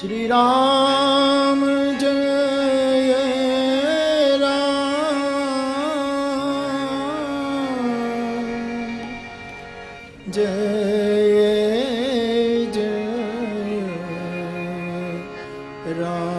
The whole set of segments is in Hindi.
श्री राम जय राम, जय जय राम।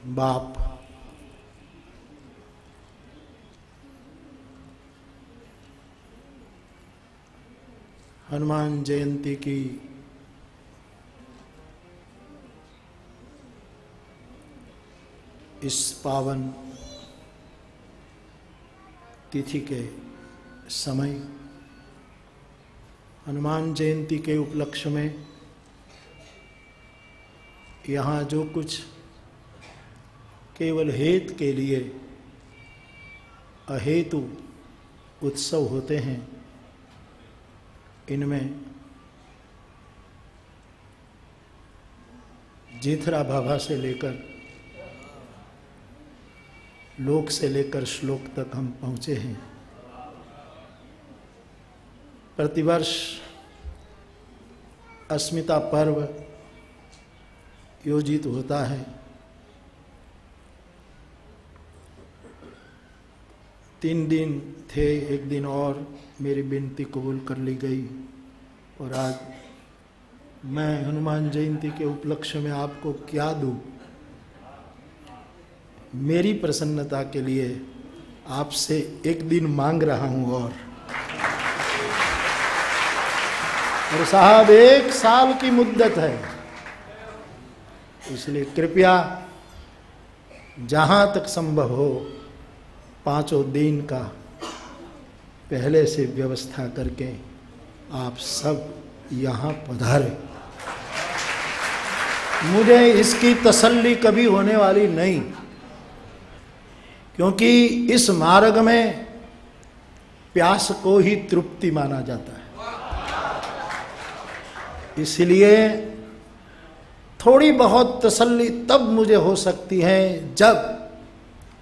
बाप हनुमान जयंती की इस पावन तिथि के समय हनुमान जयंती के उपलक्ष्य में यहाँ जो कुछ केवल हेत के लिए अहेतु उत्सव होते हैं, इनमें जीथरा भाभा से लेकर लोक से लेकर श्लोक तक हम पहुँचे हैं। प्रतिवर्ष अस्मिता पर्व योजित होता है। 3 दिन थे, एक दिन और मेरी विनती कबूल कर ली गई और आज मैं हनुमान जयंती के उपलक्ष्य में आपको क्या दूं? मेरी प्रसन्नता के लिए आपसे एक दिन मांग रहा हूं और साहब 1 साल की मुद्दत है, इसलिए कृपया जहां तक संभव हो 5 दिन का पहले से व्यवस्था करके आप सब यहाँ पधारें। मुझे इसकी तसल्ली कभी होने वाली नहीं, क्योंकि इस मार्ग में प्यास को ही तृप्ति माना जाता है। इसलिए थोड़ी बहुत तसल्ली तब मुझे हो सकती है जब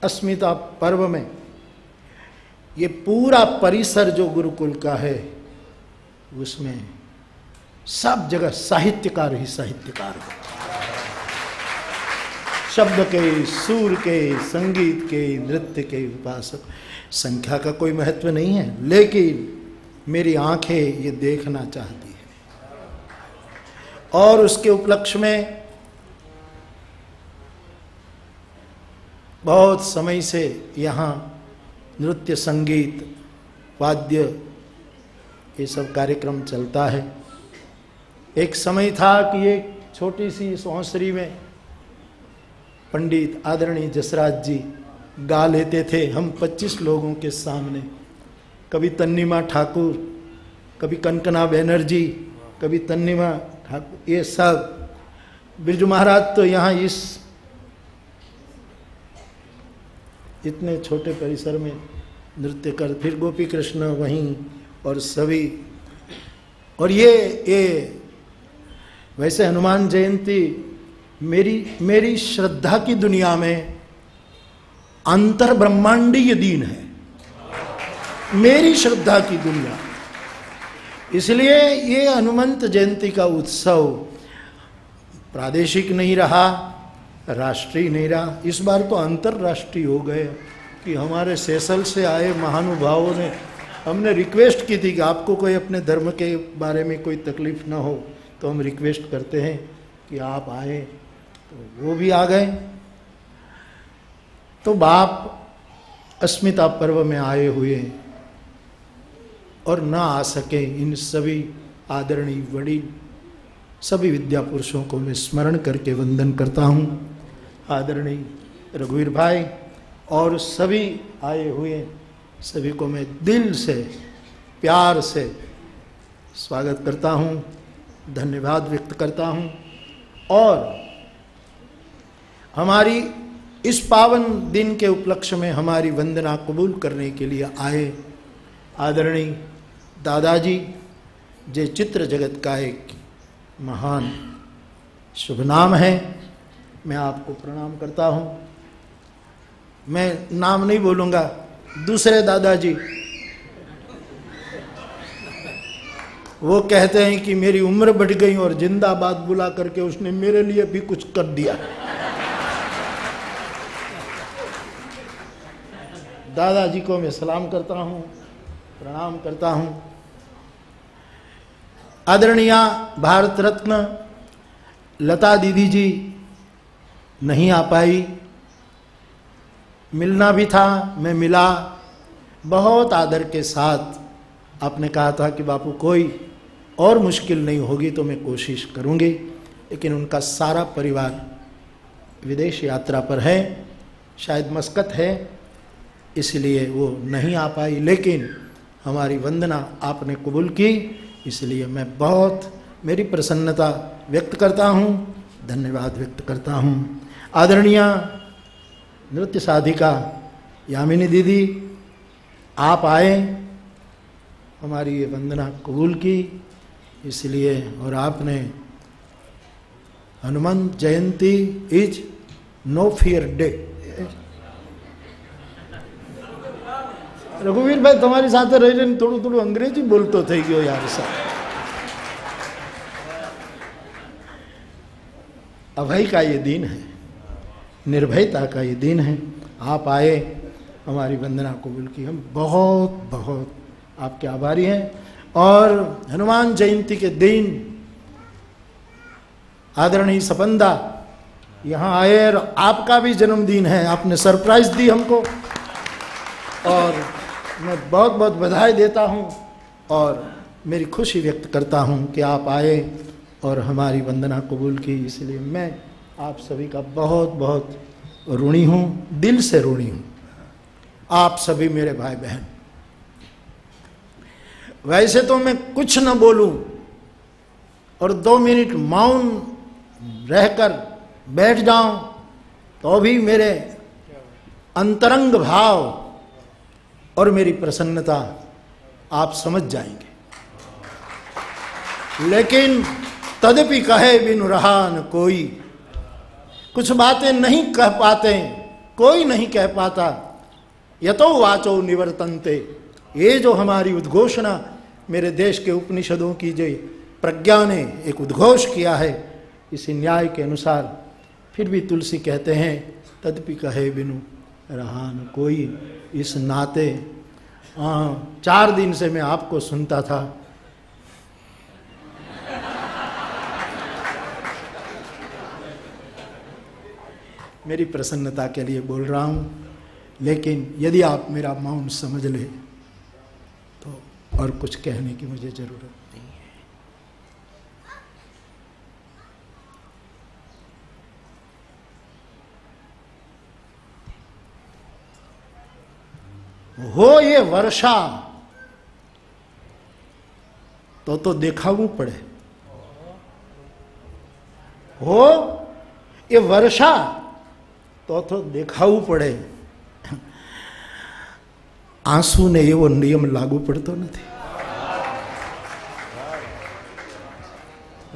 अस्मिता पर्व में ये पूरा परिसर जो गुरुकुल का है उसमें सब जगह साहित्यकार ही साहित्यकार हो। शब्द के, सुर के, संगीत के, नृत्य के उपासक। संख्या का कोई महत्व नहीं है, लेकिन मेरी आंखें ये देखना चाहती है। और उसके उपलक्ष्य में बहुत समय से यहाँ नृत्य, संगीत, वाद्य ये सब कार्यक्रम चलता है। एक समय था कि एक छोटी सी सौंसरी में पंडित आदरणीय जसराज जी गा लेते थे, हम 25 लोगों के सामने। कभी तन्नीमा ठाकुर, कभी कनकना बैनर्जी, कभी तन्नीमा ठाकुर, ये सब। बिरजू महाराज तो यहाँ इस इतने छोटे परिसर में नृत्य कर, फिर गोपी कृष्ण वहीं और सभी। और ये वैसे हनुमान जयंती मेरी श्रद्धा की दुनिया में अंतर ब्रह्मांडीय दिन है, मेरी श्रद्धा की दुनिया। इसलिए ये हनुमंत जयंती का उत्सव प्रादेशिक नहीं रहा, राष्ट्रीय नहीं रहा, इस बार तो अंतरराष्ट्रीय हो गए कि हमारे सेशल से आए महानुभावों ने, हमने रिक्वेस्ट की थी कि आपको कोई अपने धर्म के बारे में कोई तकलीफ ना हो तो हम रिक्वेस्ट करते हैं कि आप आए, तो वो भी आ गए। तो बाप अस्मिता पर्व में आए हुए और ना आ सके, इन सभी आदरणीय वडील सभी विद्या पुरुषों को मैं स्मरण करके वंदन करता हूँ। आदरणीय रघुवीर भाई और सभी आए हुए सभी को मैं दिल से प्यार से स्वागत करता हूँ, धन्यवाद व्यक्त करता हूँ। और हमारी इस पावन दिन के उपलक्ष्य में हमारी वंदना कबूल करने के लिए आए आदरणीय दादाजी, जे चित्र जगत का एक महान शुभ नाम है, मैं आपको प्रणाम करता हूँ। मैं नाम नहीं बोलूँगा, दूसरे दादाजी वो कहते हैं कि मेरी उम्र बढ़ गई और जिंदाबाद बुला करके उसने मेरे लिए भी कुछ कर दिया। दादाजी को मैं सलाम करता हूँ, प्रणाम करता हूँ। आदरणीय भारत रत्न लता दीदी जी नहीं आ पाई, मिलना भी था, मैं मिला, बहुत आदर के साथ आपने कहा था कि बापू कोई और मुश्किल नहीं होगी तो मैं कोशिश करूंगी, लेकिन उनका सारा परिवार विदेश यात्रा पर है, शायद मस्कत है, इसलिए वो नहीं आ पाई। लेकिन हमारी वंदना आपने कबूल की, इसलिए मैं बहुत मेरी प्रसन्नता व्यक्त करता हूँ, धन्यवाद व्यक्त करता हूँ। आदरणीय नृत्य साधिका यामिनी दीदी, आप आए, हमारी ये वंदना कबूल की, इसलिए, और आपने Hanuman Jayanti is no fear day. रघुवीर भाई તમારી સાથે રહીને થોડું થોડું અંગ્રેજી બોલતો થઈ ગયો યાર સાહેબ। अभय का ये दिन है, निर्भयता का ये दिन है। आप आए, हमारी वंदना कबूल की, हम बहुत बहुत आपके आभारी हैं। और हनुमान जयंती के दिन आदरणीय सपंदा यहाँ आए और आपका भी जन्मदिन है, आपने सरप्राइज दी हमको, और मैं बहुत बहुत बधाई देता हूँ और मेरी खुशी व्यक्त करता हूँ कि आप आए और हमारी वंदना कबूल की। इसलिए मैं आप सभी का बहुत बहुत ऋणी हूँ, दिल से ऋणी हूँ, आप सभी मेरे भाई बहन। वैसे तो मैं कुछ न बोलूं और 2 मिनट मौन रहकर बैठ जाऊं तो भी मेरे अंतरंग भाव और मेरी प्रसन्नता आप समझ जाएंगे। लेकिन तदपि कहे बिनु रहा न कोई, कुछ बातें नहीं कह पाते, कोई नहीं कह पाता। यतो वाचो निवर्तन्ते, ये जो हमारी उद्घोषणा मेरे देश के उपनिषदों की जो प्रज्ञा ने एक उद्घोष किया है, इसी न्याय के अनुसार फिर भी तुलसी कहते हैं तदपि कहे बिनु रहा न कोई। इस नाते 4 दिन से मैं आपको सुनता था, मेरी प्रसन्नता के लिए बोल रहा हूँ। लेकिन यदि आप मेरा मौन समझ ले तो और कुछ कहने की मुझे जरूरत नहीं है। हो ये वर्षा तो देखाવું પડે, हो ये वर्षा तो देखाવું પડે। आंसू ने एवो नियम लागू पड़तो नहीं।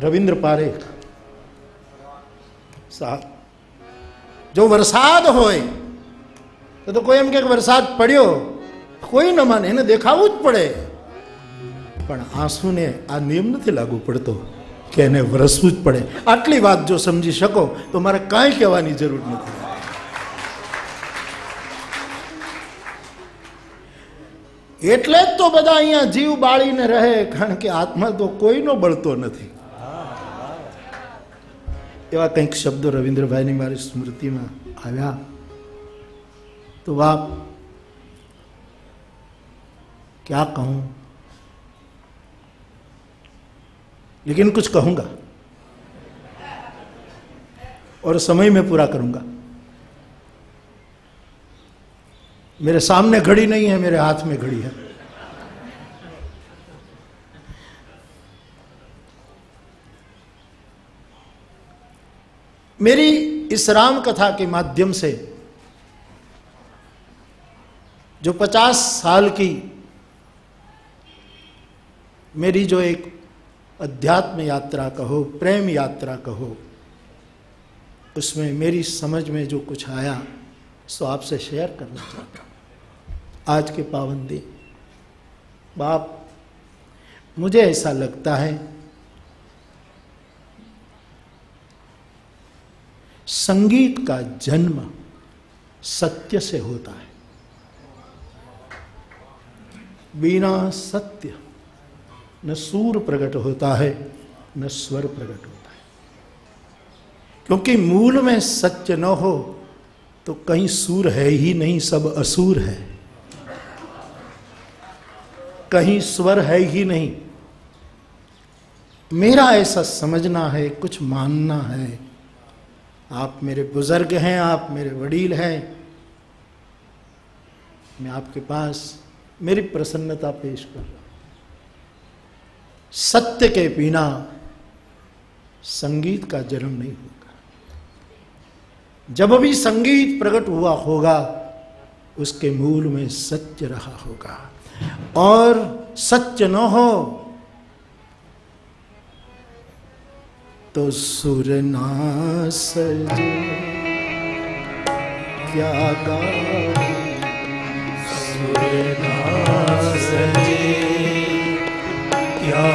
रविंद्र पारेख साहब, जो वरसाद होय तो कोई एम के वरसाद पड़्यो, कोई न माने, એને દેખાવું જ પડે, પણ આંસુ ને આ નિયમ નથી લાગુ પડતો કે એને વરસવું જ પડે। આટલી વાત જો સમજી શકો તો મારે કાંઈ કહેવાની જરૂર નથી। એટલે જ તો બધા અહીંયા જીવ બાળીને રહે, કારણ કે આત્મા તો કોઈનો બળતો નથી। એવા કંઈક શબ્દો રવિન્દ્રભાઈની મારી સ્મૃતિમાં આવ્યા तो आप क्या कहूं, लेकिन कुछ कहूंगा और समय में पूरा करूंगा। मेरे सामने घड़ी नहीं है, मेरे हाथ में घड़ी है। मेरी इस राम कथा के माध्यम से जो 50 साल की मेरी जो एक अध्यात्म यात्रा कहो, प्रेम यात्रा कहो, उसमें मेरी समझ में जो कुछ आया सो आपसे शेयर करना चाहता हूँ। आज के पावन दिन बाप, मुझे ऐसा लगता है संगीत का जन्म सत्य से होता है। बिना सत्य न सूर प्रकट होता है, न स्वर प्रकट होता है। क्योंकि मूल में सत्य न हो तो कहीं सूर है ही नहीं, सब असुर है। कहीं स्वर है ही नहीं। मेरा ऐसा समझना है, कुछ मानना है। आप मेरे बुजुर्ग हैं, आप मेरे वडील हैं, मैं आपके पास मेरी प्रसन्नता पेश कर रहा हूं। सत्य के बिना संगीत का जन्म नहीं होगा। जब भी संगीत प्रकट हुआ होगा उसके मूल में सत्य रहा होगा, और सत्य न हो तो सुर ना सजे क्या गाऊं, सुर ना सजे क्या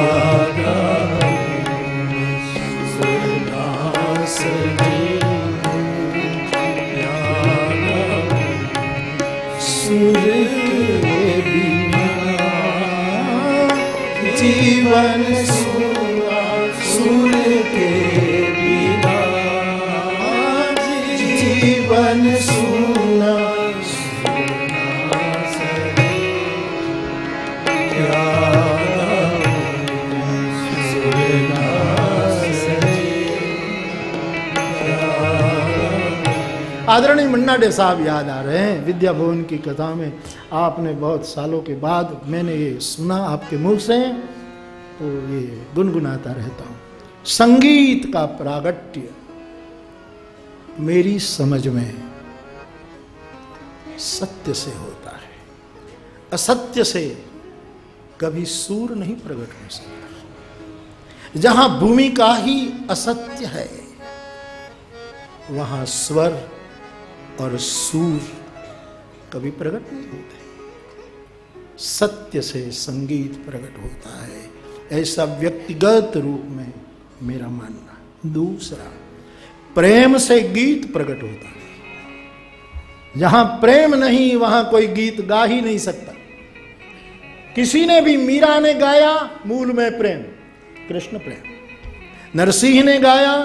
गाऊं, सुर ना सजे क्या गाऊं, सुर बिना जीवन सुना, सुर के बिना जीवन सुना, सुना सजे क्या गाऊं, सुना सजे क्या गाऊं। आदरणीय मन्ना डे साहब याद आ रहे हैं। विद्या भवन की कथा में आपने बहुत सालों के बाद मैंने ये सुना आपके मुख से, तो ये गुनगुनाता रहता हूं। संगीत का प्रागट्य मेरी समझ में सत्य से होता है, असत्य से कभी सूर नहीं प्रकट हो सकता। जहां भूमिका ही असत्य है वहां स्वर और सूर कभी प्रकट नहीं होते। सत्य से संगीत प्रकट होता है, ऐसा व्यक्तिगत रूप में मेरा मानना। दूसरा, प्रेम से गीत प्रकट होता है। जहां प्रेम नहीं वहां कोई गीत गा ही नहीं सकता। किसी ने भी, मीरा ने गाया मूल में प्रेम, कृष्ण प्रेम। नरसिंह ने गाया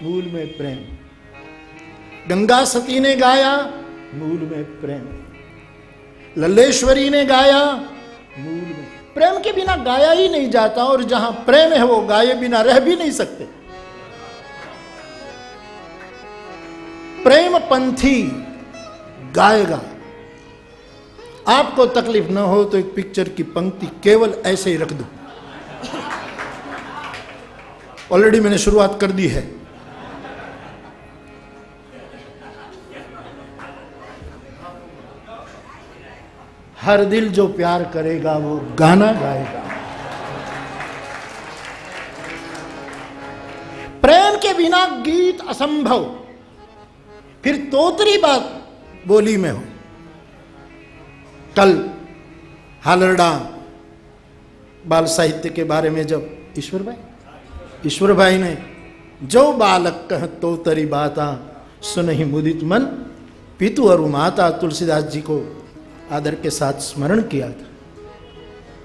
मूल में प्रेम। गंगा सती ने गाया मूल में प्रेम। लल्लेश्वरी ने गाया मूल में प्रेम के बिना गाया ही नहीं जाता, और जहां प्रेम है वो गाए बिना रह भी नहीं सकते। प्रेम पंथी गाएगा। आपको तकलीफ ना हो तो एक पिक्चर की पंक्ति केवल ऐसे ही रख दो। ऑलरेडी मैंने शुरुआत कर दी है। हर दिल जो प्यार करेगा वो गाना गाएगा। प्रेम के बिना गीत असंभव। फिर तोतरी बात बोली में हो। कल हालरडा बाल साहित्य के बारे में जब ईश्वर भाई ने जो बालक कह तोतरी बाता सुनहि मुदित मन, पितु और माता तुलसीदास जी को आदर के साथ स्मरण किया था।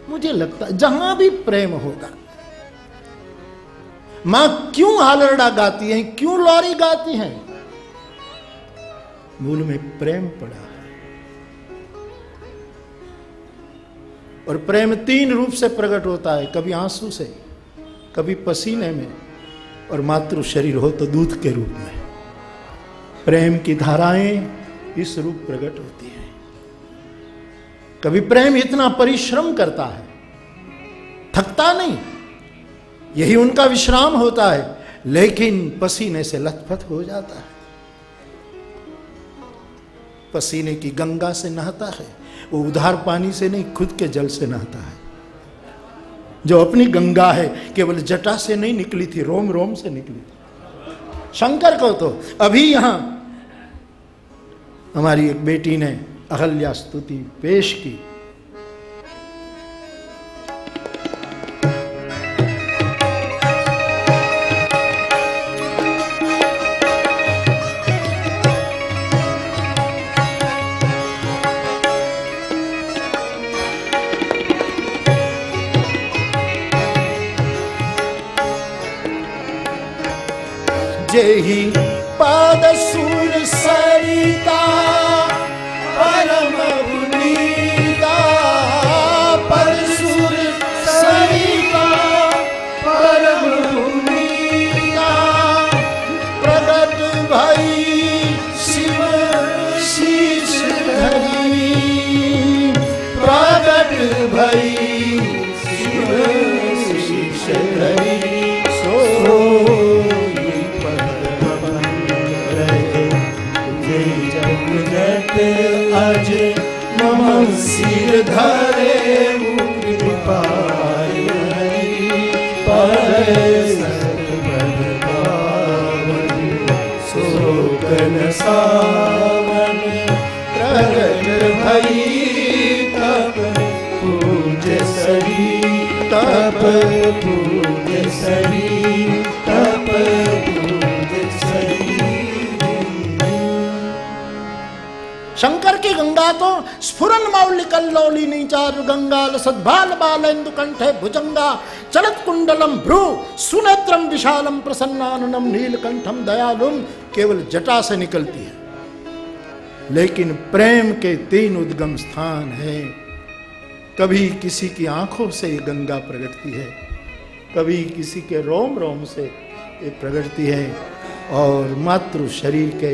मुझे लगता है जहां भी प्रेम होगा, मां क्यों हालरडा गाती हैं, क्यों लौरी गाती हैं, मूल में प्रेम पड़ा है। और प्रेम तीन रूप से प्रकट होता है, कभी आंसू से, कभी पसीने में, और मातृ शरीर हो तो दूध के रूप में। प्रेम की धाराएं इस रूप प्रकट होती हैं। कभी प्रेम इतना परिश्रम करता है, थकता नहीं, यही उनका विश्राम होता है, लेकिन पसीने से लथपथ हो जाता है। पसीने की गंगा से नहाता है, वो उधार पानी से नहीं, खुद के जल से नहाता है। जो अपनी गंगा है केवल जटा से नहीं निकली थी, रोम रोम से निकली थी। शंकर को तो अभी यहां हमारी एक बेटी ने अहल्या स्तुति पेश की। जेहि पाद सूर सरिता अज मम सिर धरे कृपाल शोकन सावन प्रगट भई तप पूज सरी तप पूज सरी तप पूज सरी। शंकर की गंगा तो स्फुरन मौलि कल्लोली नीचार गंगा लसद्भाल बालेन्दु कंठे भुजंगा चलत कुंडलम भ्रू सुनेत्रम विशालम प्रसन्नाननम नीलकंठम दयालुम केवल जटा से निकलती है। लेकिन प्रेम के 3 उद्गम स्थान हैं। कभी किसी की आंखों से ये गंगा प्रगटती है, कभी किसी के रोम रोम से ये प्रगटती है, और मातृ शरीर के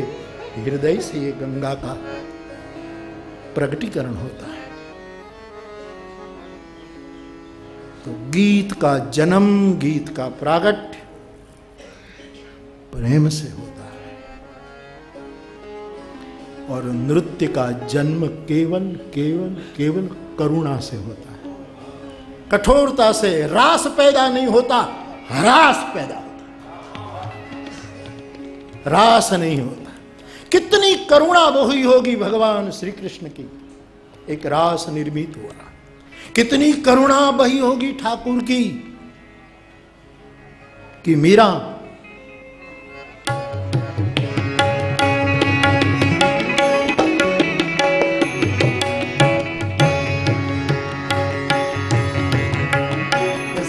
हृदय से ये गंगा का प्रगटीकरण होता है। तो गीत का जन्म, गीत का प्रागट्य प्रेम से होता है, और नृत्य का जन्म केवल केवल केवल करुणा से होता है। कठोरता से रास पैदा नहीं होता, हरास पैदा होता, रास नहीं होता। कितनी करुणा बही होगी भगवान श्री कृष्ण की, एक रास निर्मित हुआ। कितनी करुणा बही होगी ठाकुर की कि मीरा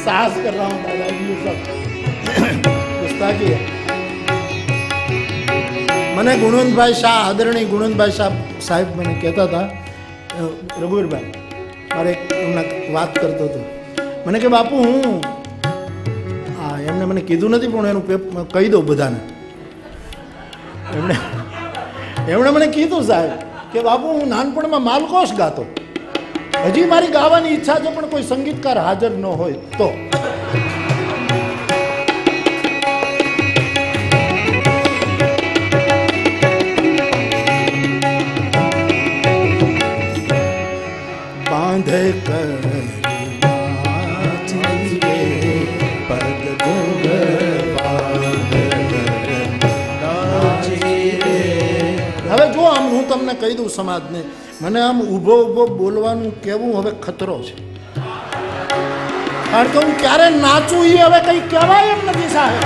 साहस कर रहा हूं दादाजी, ये सब गुस्ताखी है। मैंने गुणवंतभाई शाह, आदरणीय गुणवंतभाई शाह साहेब मैंने कहता था, रघुवीरभाई મારે એમના વાત કરતો હતો, મને કે બાપુ હું એમને મને કીધું નથી પણ એનું કહી દઉં બધાને। એમણે મને કીધું સાહેબ કે બાપુ હું નાનપણમાં માલકોશ ગાતો, હજી મારી ગાવાની ઈચ્છા છે પણ કોઈ સંગીતકાર હાજર ન હોય તો। बांधे कर હવે જો આમ હું તમને કહી દઉં સમાજને, મને આમ ઊભો ઊભો બોલવાનું કેવું હવે ખતરો છે, કારણ કે હું ક્યારે નાચું એ હવે કઈ કહેવાય એમ નથી સાહેબ।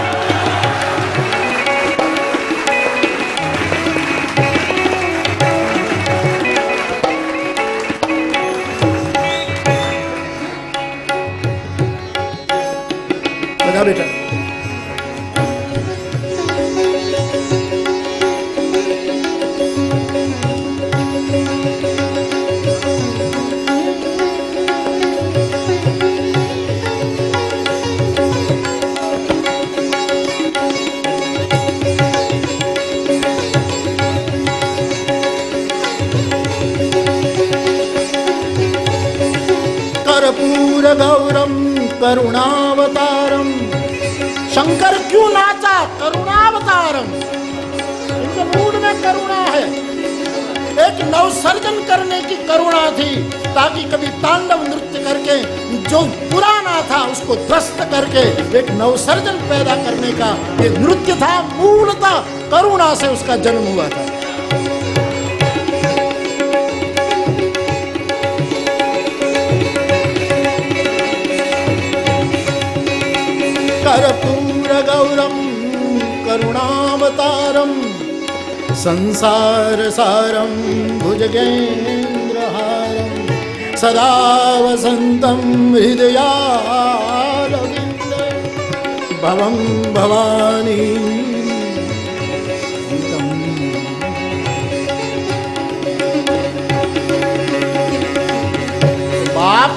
બધા બેટા कर्पूर गौरम करुणावतारम। शंकर क्यों नाचा? करुणावतारम, इनके मूड में करुणा है। एक नवसर्जन करने की करुणा थी, ताकि कभी तांडव नृत्य करके जो पुराना था उसको ध्वस्त करके एक नवसर्जन पैदा करने का ये नृत्य था। मूलतः करुणा से उसका जन्म हुआ था। कर्पूर गौरम करुणावतारम संसार सारम भुजगेन्द्रहारम सदा वसंतम हृदयारविंदे भवं भवानी बाप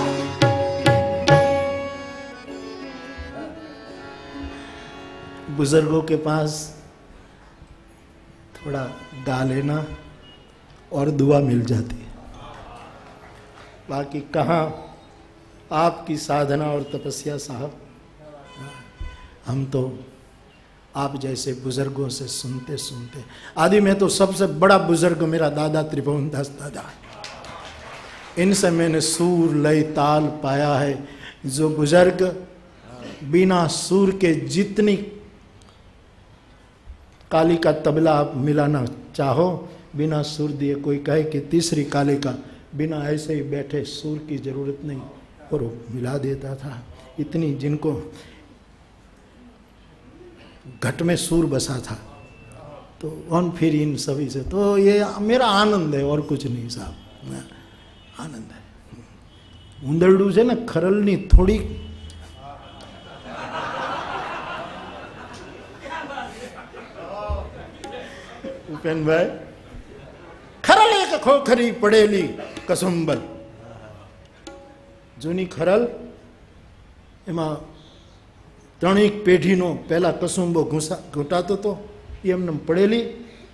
बुजुर्गों के पास थोड़ा गा लेना और दुआ मिल जाती है, बाकी कहाँ आपकी साधना और तपस्या साहब। हम तो आप जैसे बुजुर्गों से सुनते सुनते। आदि में तो सबसे बड़ा बुजुर्ग मेरा दादा त्रिभुवन दास दादा, इनसे मैंने सूर लय ताल पाया है। जो बुजुर्ग बिना सूर के जितनी काली का तबला आप मिलाना चाहो, बिना सुर दिए कोई कहे कि तीसरी काली का, बिना ऐसे ही बैठे सुर की जरूरत नहीं, और वो मिला देता था। इतनी जिनको घट में सूर बसा था, तो और फिर इन सभी से तो ये मेरा आनंद है और कुछ नहीं साहब, आनंद है। उंदरडू से ना खरलनी थोड़ी उपेन भाई खरल एक खोखरी पड़ेली कसुंबल, जूनी खरल एमा ત્રણેક પેઢીનો પહેલાં કસુંબો ઘૂંટાતો હતો, એ એમને પડેલી,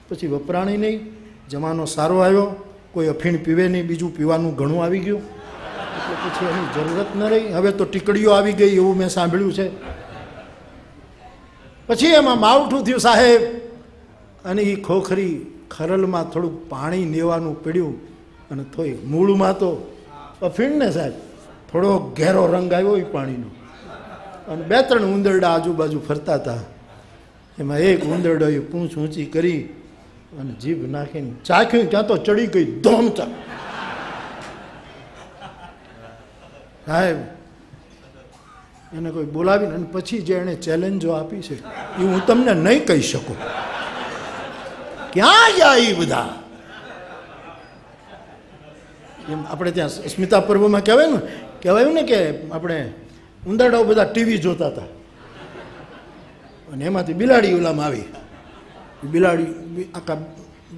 પછી વપરાણી નહીં, જમાનો સારો આવ્યો, કોઈ અફીણ પીવે નહીં, બીજું પીવાનું ઘણું આવી ગયું, એટલે પછી એની જરૂરત ન રહી। હવે તો ટીકડીઓ આવી ગઈ એવું મેં સાંભળ્યું છે। પછી એમાં માવઠું થયું સાહેબ, અને એ ખોખરી ખરલમાં થોડુંક પાણી લેવાનું પડ્યું, અને થોડી મૂળમાં તો અફીણ ને સાહેબ થોડો ઘેરો રંગ આવ્યો એ પાણીનો, અને બે ત્રણ ઉંદરડા આજુબાજુ ફરતા હતા। એમાં એક ઉંદરડોએ પૂંછ ઊંચી કરી અને જીભ નાખીને ચાખ્યું, ત્યાં તો ચડી ગઈ ધોમ ચા। સાહેબ એને કોઈ બોલાવીને, અને પછી જે એણે ચેલેન્જો આપી છે એ હું તમને નહીં કહી શકું, ક્યાં ગયા એ બધા। એમ આપણે ત્યાં સ્મિતા પર્વમાં કહેવાયું ને કે આપણે ઉંદરડાઓ બધા ટીવી જોતા હતા, અને એમાંથી બિલાડી ઓલામાં આવી, બિલાડી આખા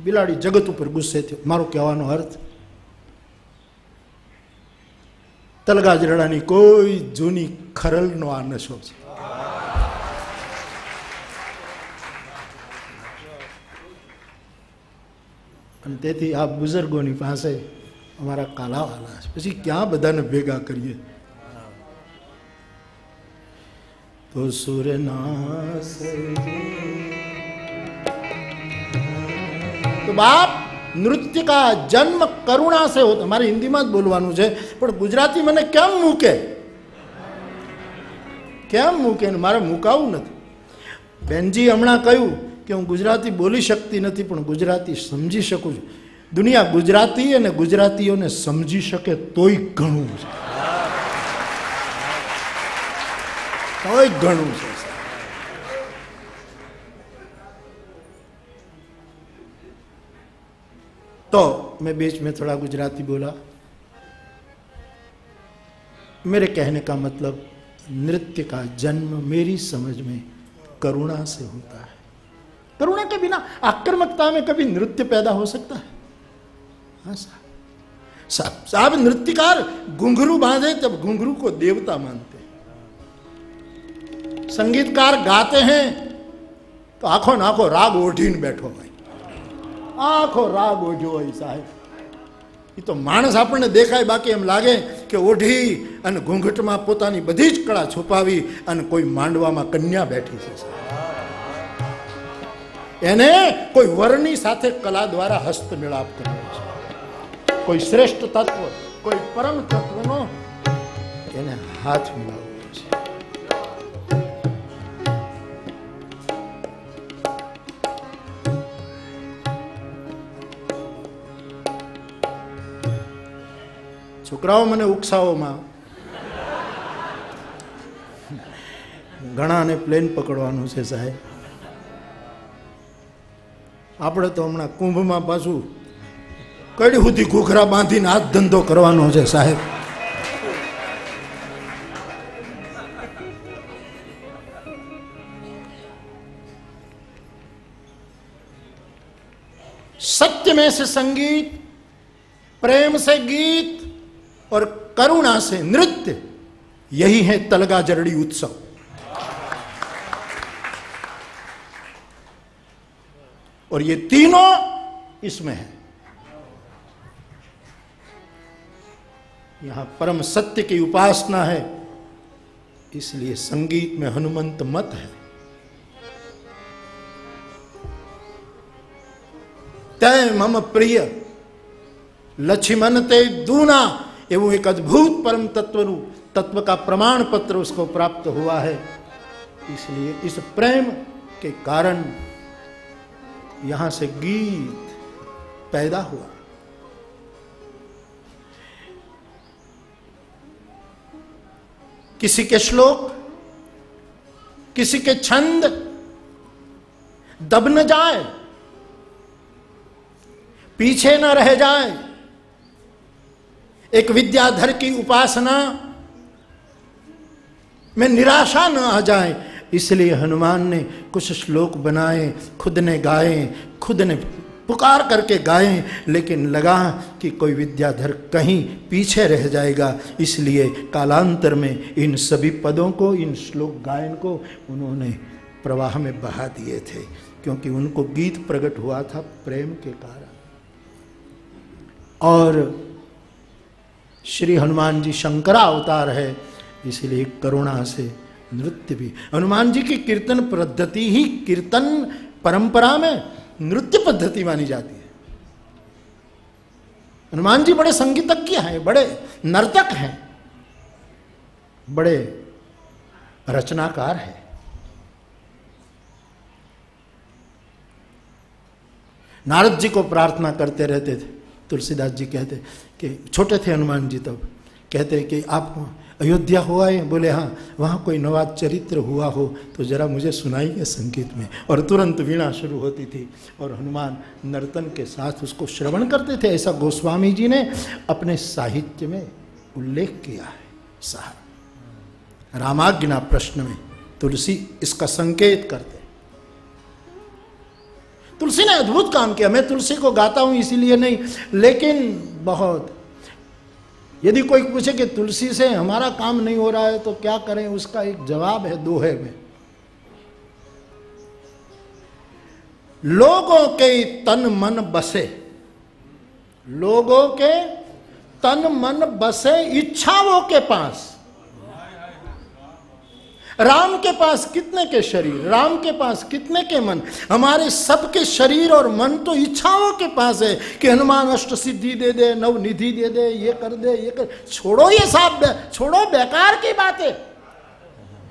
બિલાડી જગત ઉપર ગુસ્સે થયો। મારો કહેવાનો અર્થ, તલગાજરડાની કોઈ જૂની ખરલનો આ નશો છે। અને તેથી આ બુઝુર્ગોની પાસે અમારા કાલાવાલા છે, પછી ક્યાં બધાને ભેગા કરીએ। तो सुरनास तो बाप नृत्य का जन्म करुणा से होता। हमारे हिंदी में बोलवानुं छे, पण गुजराती मने केम मूके, केम मूके मारे मूकावुं नथी। बेनजी हमणां कह्युं कि हूँ गुजराती बोली शकती नथी, पण गुजराती समझी शकूं छुं। दुनिया गुजराती अने गुजरातीओने समझी शके तोय घणुं छे, तोय घणुं छे। तो मैं बीच में थोड़ा गुजराती बोला। मेरे कहने का मतलब, नृत्य का जन्म मेरी समझ में करुणा से होता है। करुणा के बिना आक्रामकता में कभी नृत्य पैदा हो सकता है? हाँ साहब, नृत्यकार घुंघरू बांधे तब घुंघरू को देवता मानते, संगीतकार गाते हैं तो आंखों नाखो राग ओढ़ीने बैठो भाई, आंखों राग ओढ़्यो होय साहेब। ये तो माणस आपने देखाय, बाकी एम लागे कि ओढ़ी अने घूंघट में पोतानी बधी ज कला छुपावी अने कोई मांडवा में कन्या बैठी छे। एने कोई वरनी साथे कला द्वारा हस्त मिलाप करवो छे। कोई श्रेष्ठ तत्व, कोई परम तत्वनो एने हाथ मिलावो छे। छोकराओ मने उकसाओमां घणाने प्लेन पकड़वानुं छे साहेब। आपणे तो हमणां कुंभमां पाछुं कड़ी सुधी घूघरा बांधीने हाथ धंधो करवानो छे साहेब। सत्य में से संगीत, प्रेम से गीत और करुणा से नृत्य, यही है तलगा जरड़ी उत्सव। और ये तीनों इसमें है। यहां परम सत्य की उपासना है, इसलिए संगीत में हनुमंत मत है। तय मम प्रिय लक्ष्मण ते दूना, एवं एक अद्भुत परम तत्व का प्रमाण पत्र उसको प्राप्त हुआ है। इसलिए इस प्रेम के कारण यहां से गीत पैदा हुआ। किसी के श्लोक, किसी के छंद दब न जाए, पीछे न रह जाए, एक विद्याधर की उपासना में निराशा न आ जाए, इसलिए हनुमान ने कुछ श्लोक बनाए, खुद ने गाए, खुद ने पुकार करके गाए, लेकिन लगा कि कोई विद्याधर कहीं पीछे रह जाएगा, इसलिए कालांतर में इन सभी पदों को, इन श्लोक गायन को उन्होंने प्रवाह में बहा दिए थे, क्योंकि उनको गीत प्रकट हुआ था प्रेम के कारण। और श्री हनुमान जी शंकरा अवतार है, इसलिए करुणा से नृत्य भी। हनुमान जी की कीर्तन पद्धति ही कीर्तन परंपरा में नृत्य पद्धति मानी जाती है। हनुमान जी बड़े संगीतज्ञ हैं, बड़े नर्तक हैं, बड़े रचनाकार हैं। नारद जी को प्रार्थना करते रहते थे। तुलसीदास जी कहते कि छोटे थे हनुमान जी तब, कहते कि आप अयोध्या हुआ है? बोले हाँ। वहाँ कोई नवा चरित्र हुआ हो तो जरा मुझे सुनाइए संगीत में। और तुरंत वीणा शुरू होती थी और हनुमान नर्तन के साथ उसको श्रवण करते थे। ऐसा गोस्वामी जी ने अपने साहित्य में उल्लेख किया है। रामाज्ञा प्रश्न में तुलसी इसका संकेत करते। तुलसी ने अद्भुत काम किया। मैं तुलसी को गाता हूं इसीलिए नहीं, लेकिन बहुत, यदि कोई पूछे कि तुलसी से हमारा काम नहीं हो रहा है तो क्या करें, उसका एक जवाब है दोहे में। लोगों के तन मन बसे, लोगों के तन मन बसे इच्छाओं के पास। राम के पास कितने के शरीर, राम के पास कितने के मन। हमारे सबके शरीर और मन तो इच्छाओं के पास है कि हनुमान अष्ट सिद्धि दे दे, नव निधि दे दे, ये कर दे, ये कर। छोड़ो ये सब, छोड़ो बेकार की बातें,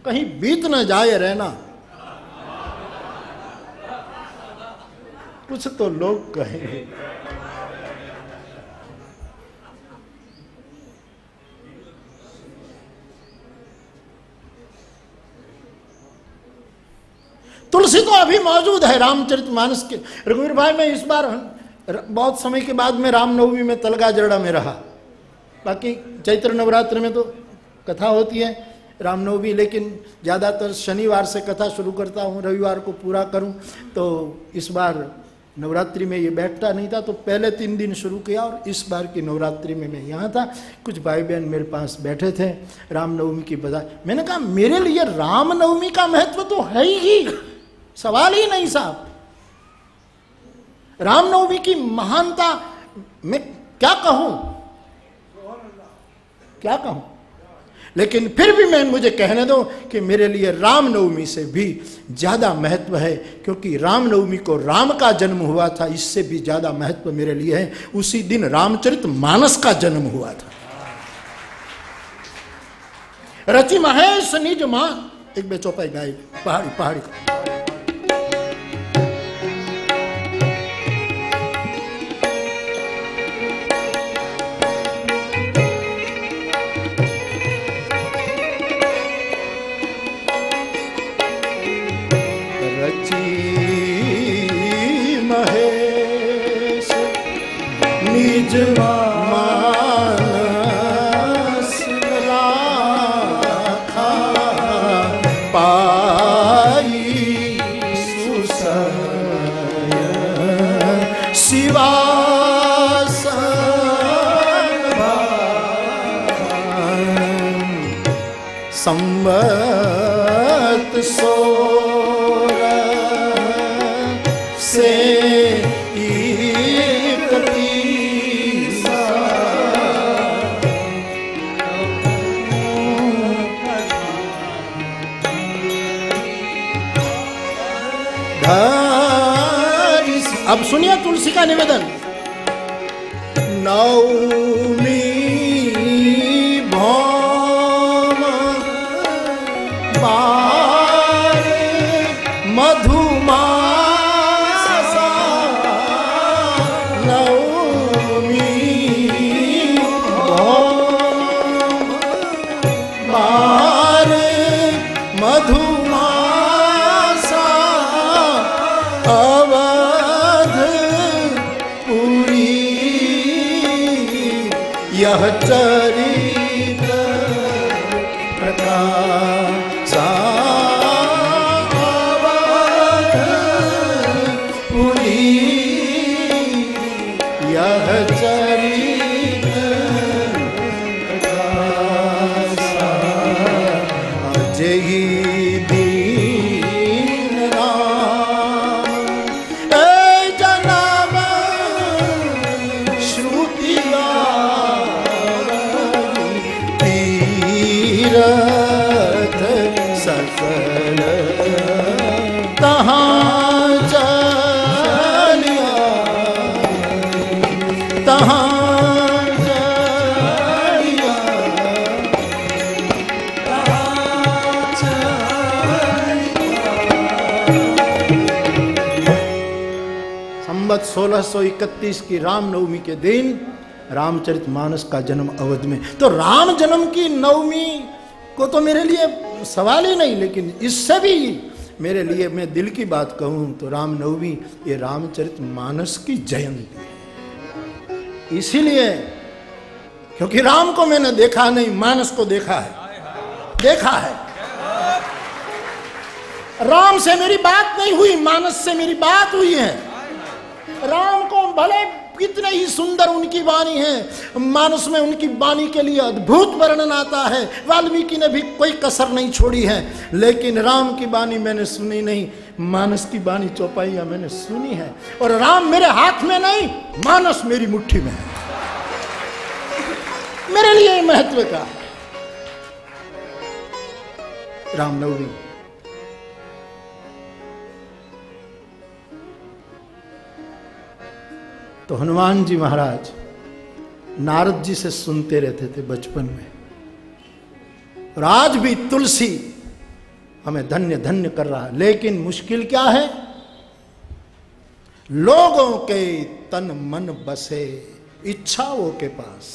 कहीं बीत न जाए रहना। कुछ तो लोग कहेंगे। तुलसी तो अभी मौजूद है रामचरितमानस के। रघुवीर भाई, मैं इस बार बहुत समय के बाद में रामनवमी में तलगाजरड़ा में रहा। बाकी चैत्र नवरात्र में तो कथा होती है रामनवमी, लेकिन ज़्यादातर शनिवार से कथा शुरू करता हूँ, रविवार को पूरा करूँ। तो इस बार नवरात्रि में ये बैठता नहीं था, तो पहले 3 दिन शुरू किया और इस बार की नवरात्रि में मैं यहाँ था। कुछ भाई बहन मेरे पास बैठे थे, रामनवमी की बधाई। मैंने कहा मेरे लिए रामनवमी का महत्व तो है ही, सवाल ही नहीं साहब। रामनवमी की महानता मैं क्या कहूं, क्या कहूं, लेकिन फिर भी मुझे कहने दो कि मेरे लिए रामनवमी से भी ज्यादा महत्व है, क्योंकि रामनवमी को राम का जन्म हुआ था। इससे भी ज्यादा महत्व मेरे लिए है, उसी दिन रामचरितमानस का जन्म हुआ था। रचि महेश निज मां, एक बे चौपाई गाई पहाड़ी पहाड़ी का। संवत सोर से अब सुनिए तुलसी तुलसी का निवेदन। नवमी भौम मधुमासा, नवमी भौम मधुमासा, अवध पुरी यह चरित प्रकाशा, अवध पुरी यह चरित प्रकाशा, अजयी दीन राम ए जनम श्रुतिया तीरथ सकल तहाँ चलिया, तहाँ चलिया, संवत 1631 की रामनवमी के दिन रामचरितमानस का जन्म अवध में। तो राम जन्म की नवमी को तो मेरे लिए सवाल ही नहीं, लेकिन इससे भी मेरे लिए, मैं दिल की बात कहूं तो रामनवमी ये रामचरितमानस की जयंती है। इसीलिए क्योंकि राम को मैंने देखा नहीं, मानस को देखा है, देखा है। राम से मेरी बात नहीं हुई, मानस से मेरी बात हुई है। राम को भले कितने ही सुंदर उनकी वाणी है, मानस में उनकी वाणी के लिए अद्भुत वर्णन आता है, वाल्मीकि ने भी कोई कसर नहीं छोड़ी है, लेकिन राम की वाणी मैंने सुनी नहीं, मानस की वाणी चौपाइयां मैंने सुनी है। और राम मेरे हाथ में नहीं, मानस मेरी मुट्ठी में है, मेरे लिए महत्व का है रामनवमी। तो हनुमान जी महाराज नारद जी से सुनते रहते थे बचपन में, और आज भी तुलसी हमें धन्य धन्य कर रहा है। लेकिन मुश्किल क्या है? लोगों के तन मन बसे इच्छाओं के पास,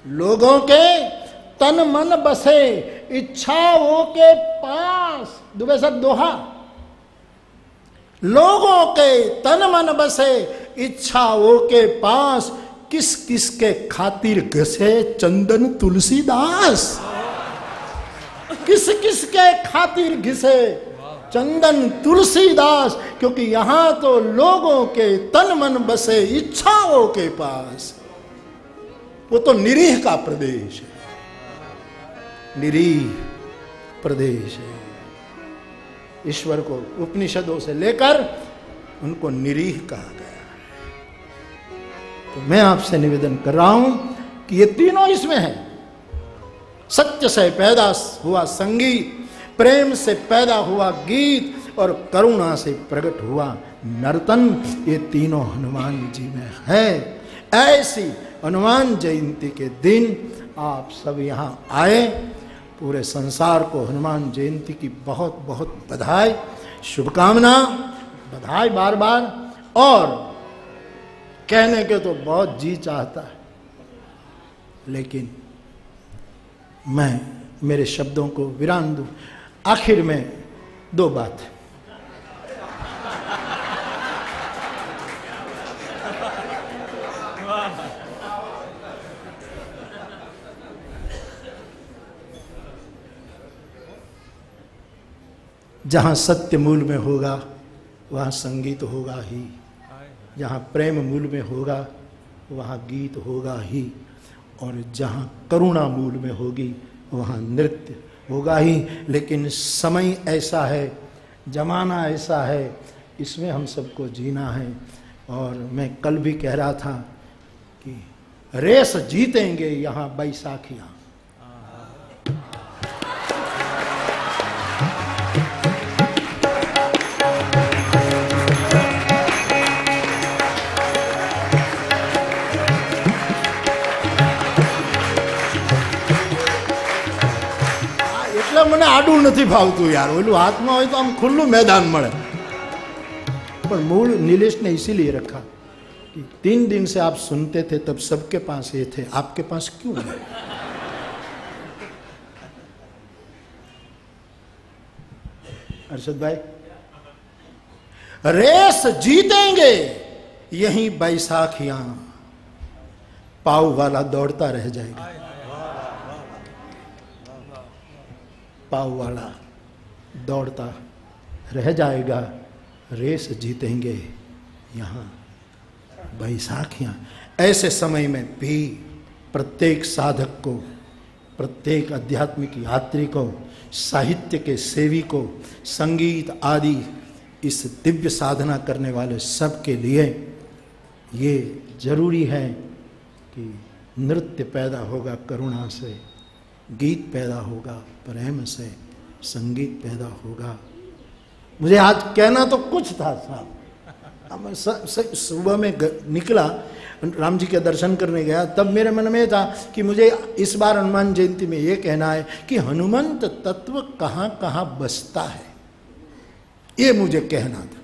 लोगों के तन मन बसे इच्छाओं के पास। दुबे सर दोहा, लोगों के तन मन बसे इच्छाओं के पास, किस किस के खातिर घसे चंदन तुलसीदास, किस किस के खातिर घिसे चंदन तुलसीदास। क्योंकि यहां तो लोगों के तन मन बसे इच्छाओं के पास, वो तो निरीह का प्रदेश है, निरीह प्रदेश है। ईश्वर को उपनिषदों से लेकर उनको निरीह कहा गया है। तो मैं आपसे निवेदन कर रहा हूं कि ये तीनों इसमें है। सत्य से पैदा हुआ संगीत, प्रेम से पैदा हुआ गीत, और करुणा से प्रकट हुआ नर्तन, ये तीनों हनुमान जी में है। ऐसी हनुमान जयंती के दिन आप सब यहाँ आए। पूरे संसार को हनुमान जयंती की बहुत बहुत बधाई, शुभकामना, बधाई बार बार। और कहने के तो बहुत जी चाहता है, लेकिन मैं मेरे शब्दों को विराम दूं। आखिर में दो बात। जहाँ सत्य मूल में होगा वहाँ संगीत होगा ही, जहाँ प्रेम मूल में होगा वहाँ गीत होगा ही, और जहाँ करुणा मूल में होगी वहाँ नृत्य होगा ही। लेकिन समय ऐसा है, जमाना ऐसा है, इसमें हम सबको जीना है। और मैं कल भी कह रहा था कि रेस जीतेंगे यहाँ बैसाखियाँ। आडू नहीं भावतु यार, ओलू हाथ में हो तो आम खुल्लू मैदान मळे। पर मूल नीलेश ने इसीलिए रखा कि 3 दिन से आप सुनते थे तब सबके पास ये थे, आपके पास क्यों है? अरशद भाई, रेस जीतेंगे यही बैसाखियां, पाव वाला दौड़ता रह जाएगा। पाव वाला दौड़ता रह जाएगा, रेस जीतेंगे यहां बैसाखियां। ऐसे समय में भी प्रत्येक साधक को, प्रत्येक आध्यात्मिक यात्री को, साहित्य के सेवी को, संगीत आदि इस दिव्य साधना करने वाले सब के लिए ये जरूरी है कि नृत्य पैदा होगा करुणा से, गीत पैदा होगा प्रेम से, संगीत पैदा होगा। मुझे आज कहना तो कुछ था साहब, मैं सुबह में निकला, राम जी के दर्शन करने गया, तब मेरे मन में था कि मुझे इस बार हनुमान जयंती में ये कहना है कि हनुमंत तत्व कहाँ कहाँ बसता है, ये मुझे कहना था।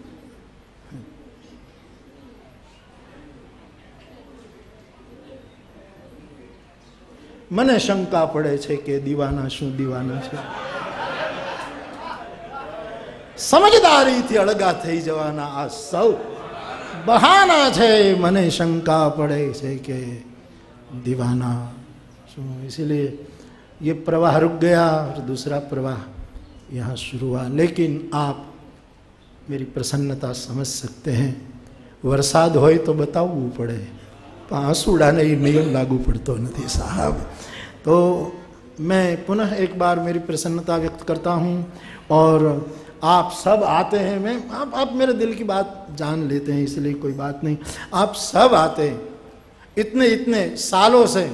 મને શંકા પડે છે કે દીવાના શું દીવાના છે, સમજદારીથી અળગા થઈ જવાના આ સૌ બહાના છે। મને શંકા પડે છે કે દીવાના શું, इसीलिए ये प्रवाह रुक गया और दूसरा प्रवाह यहाँ शुरू हुआ। लेकिन आप मेरी प्रसन्नता समझ सकते हैं, वरसाद होए तो बतावવું પડે, आंसूडाने नियम लागू पड़तो नहीं साहब। तो मैं पुनः एक बार मेरी प्रसन्नता व्यक्त करता हूँ और आप सब आते हैं। मैं आप मेरे दिल की बात जान लेते हैं, इसलिए कोई बात नहीं। आप सब आते हैं, इतने इतने सालों से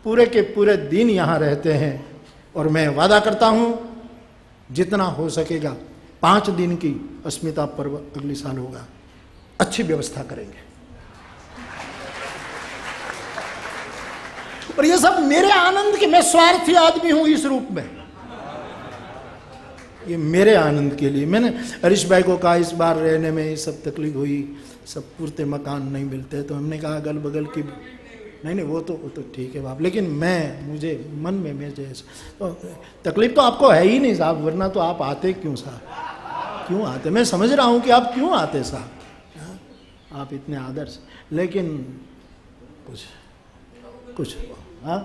पूरे के पूरे दिन यहाँ रहते हैं और मैं वादा करता हूँ जितना हो सकेगा 5 दिन की अस्मिता पर्व अगले साल होगा, अच्छी व्यवस्था करेंगे। और ये सब मेरे आनंद के, मैं स्वार्थी आदमी हूं इस रूप में, ये मेरे आनंद के लिए। मैंने हरीश भाई को कहा इस बार रहने में ये सब तकलीफ हुई, सब पूरते मकान नहीं मिलते, तो हमने कहा अगल बगल की, नहीं वो तो ठीक है बाप, लेकिन मुझे मन में मुझे तो तकलीफ तो आपको है ही नहीं साहब, वरना तो आप आते क्यों साहब, क्यों आते? मैं समझ रहा हूं कि आप क्यों आते साहब, आप इतने आदर से, लेकिन कुछ हाँ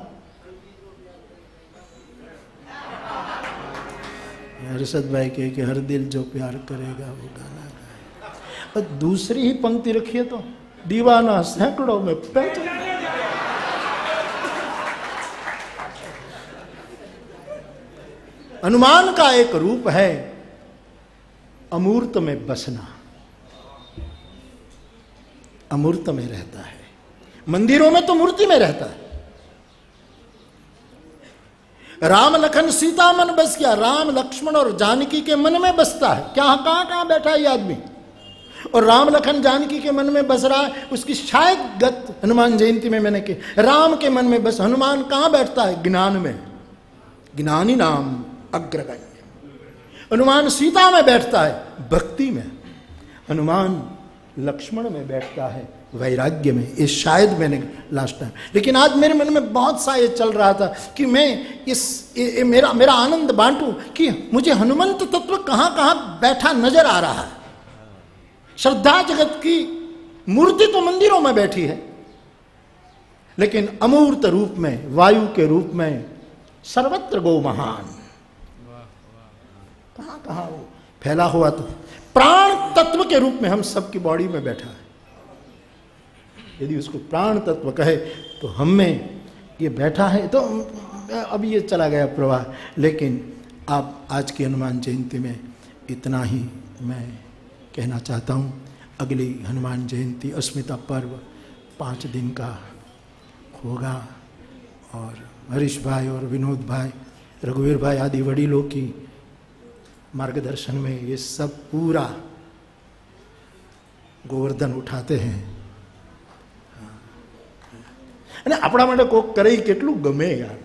हर्षद भाई कहे कि हर दिल जो प्यार करेगा वो गाना गाए। और दूसरी ही पंक्ति रखिए तो दीवाना सैकड़ों में पहचान। हनुमान का एक रूप है अमूर्त में बसना, अमूर्त में रहता है। मंदिरों में तो मूर्ति में रहता है। राम लखन सीता मन बस गया, राम लक्ष्मण और जानकी के मन में बसता है। क्या कहां बैठा है ये आदमी, और राम लखन जानकी के मन में बस रहा है। उसकी शायद गत हनुमान जयंती में मैंने की, राम के मन में बस। हनुमान कहां बैठता है? ज्ञान में, ज्ञानी नाम अग्रगण्य। हनुमान सीता में बैठता है, भक्ति में। हनुमान लक्ष्मण में बैठता है, वैराग्य में। ये शायद मैंने लास्ट टाइम, लेकिन आज मेरे मन में बहुत सा ये चल रहा था कि मैं मेरा आनंद बांटूं कि मुझे हनुमंत तत्व कहां कहां बैठा नजर आ रहा है। श्रद्धा जगत की मूर्ति तो मंदिरों में बैठी है, लेकिन अमूर्त रूप में, वायु के रूप में सर्वत्र गो महान, कहां कहां वो फैला हुआ, तो प्राण तत्व के रूप में हम सबकी बॉडी में बैठा है। यदि उसको प्राण तत्व कहे तो हम में ये बैठा है। तो अब ये चला गया प्रवाह, लेकिन आप आज की हनुमान जयंती में इतना ही मैं कहना चाहता हूँ। अगली हनुमान जयंती अस्मिता पर्व 5 दिन का होगा, और हरीश भाई और विनोद भाई, रघुवीर भाई आदि वडीलों की मार्गदर्शन में ये सब पूरा गोवर्धन उठाते हैं। અને આપણા માટે કોક કરે કેટલું ગમે યાર,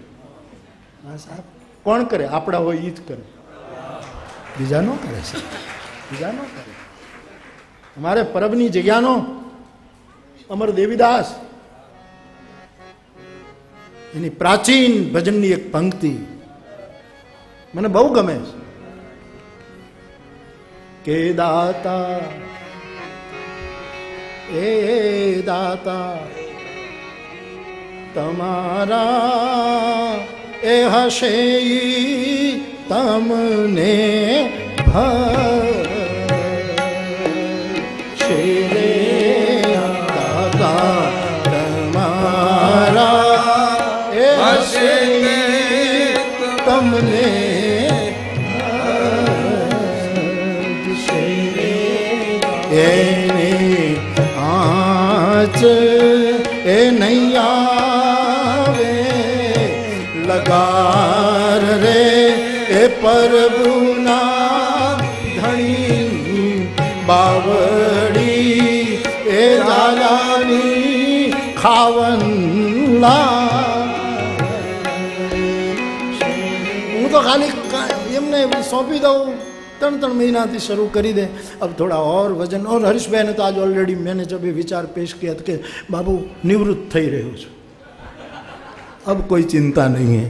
હા સાહેબ। કોણ કરે? આપણા હોય એ જ કરે, બીજા નો કરે છે, બીજા નો કરે. અમારે પરબની જગ્યાનો અમર દેવીદાસ એની પ્રાચીન ભજનની એક પંક્તિ મને બહુ ગમે છે કે દાતા એ દાતા તમારા એ હશે તમને ભશે રે દાતા તમારા એ હશે તમને એની આંચ એ નહીં આવે લગાર રે એ પ્રભુના ધણી બાવડી એ દાદાની ખાવનલા. હું તો ખાલી એમને સોંપી દઉં, 3 महीनाથી शुरू करी दे. अब थोड़ा और वजन. और हरीश भाई ने तो आज ऑलरेडी मैंने जब ये विचार पेश किया था कि बाबू निवृत्त થઈ રહ્યો છું, अब कोई चिंता नहीं है,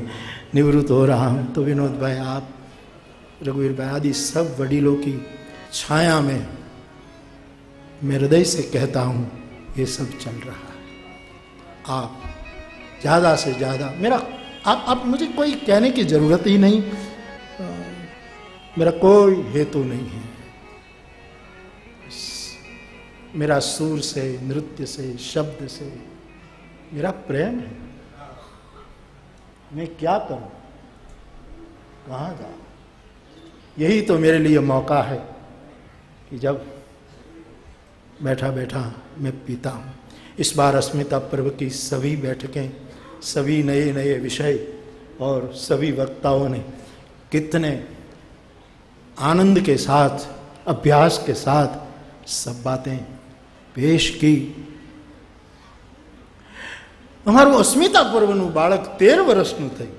निवृत्त हो रहा हूँ. तो विनोद भाई, आप, रघुवीर भाई आदि सब वडीलों की छाया में मैं हृदय से कहता हूँ ये सब चल रहा है. आप ज़्यादा से ज़्यादा मेरा आप मुझे कोई कहने की ज़रूरत ही नहीं, मेरा कोई हेतु नहीं है. मेरा सुर से, नृत्य से, शब्द से मेरा प्रेम है. मैं क्या करूं, कहाँ जाऊं? यही तो मेरे लिए मौका है कि जब बैठा बैठा मैं पीता हूँ. इस बार अस्मिता पर्व की सभी बैठकें, सभी नए नए विषय और सभी वक्ताओं ने कितने आनंद के साथ, अभ्यास के साथ सब बातें पेश की. અમારું અસ્મિતા પર્વનું બાળક 13 વર્ષનું થયું.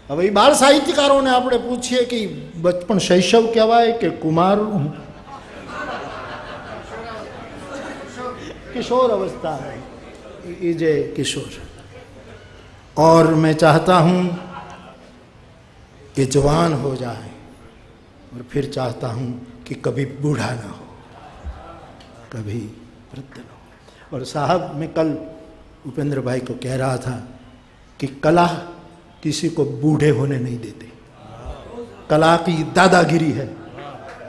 હવે એ બાળ સાહિત્યકારોને આપણે પૂછીએ કે બચપણ શૈશવ કહેવાય કે કુમાર किशोर अवस्था है, ये किशोर. और मैं चाहता हूँ कि जवान हो जाए और फिर चाहता हूँ कि कभी बूढ़ा ना हो, कभी वृद्ध ना हो. और साहब, मैं कल उपेंद्र भाई को कह रहा था कि कला किसी को बूढ़े होने नहीं देती. कला की दादागिरी है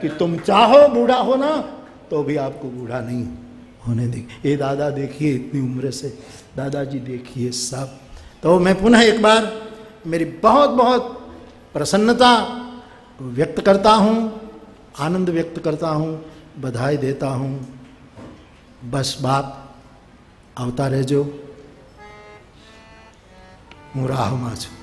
कि तुम चाहो बूढ़ा होना तो भी आपको बूढ़ा नहीं होने देगी. ये दादा देखिए इतनी उम्र से, दादाजी देखिए सब. तो मैं पुनः एक बार मेरी बहुत बहुत प्रसन्नता व्यक्त करता हूँ, आनंद व्यक्त करता हूँ, बधाई देता हूँ. बस बाप આવતા રહેજો. હું રાહમાં છું.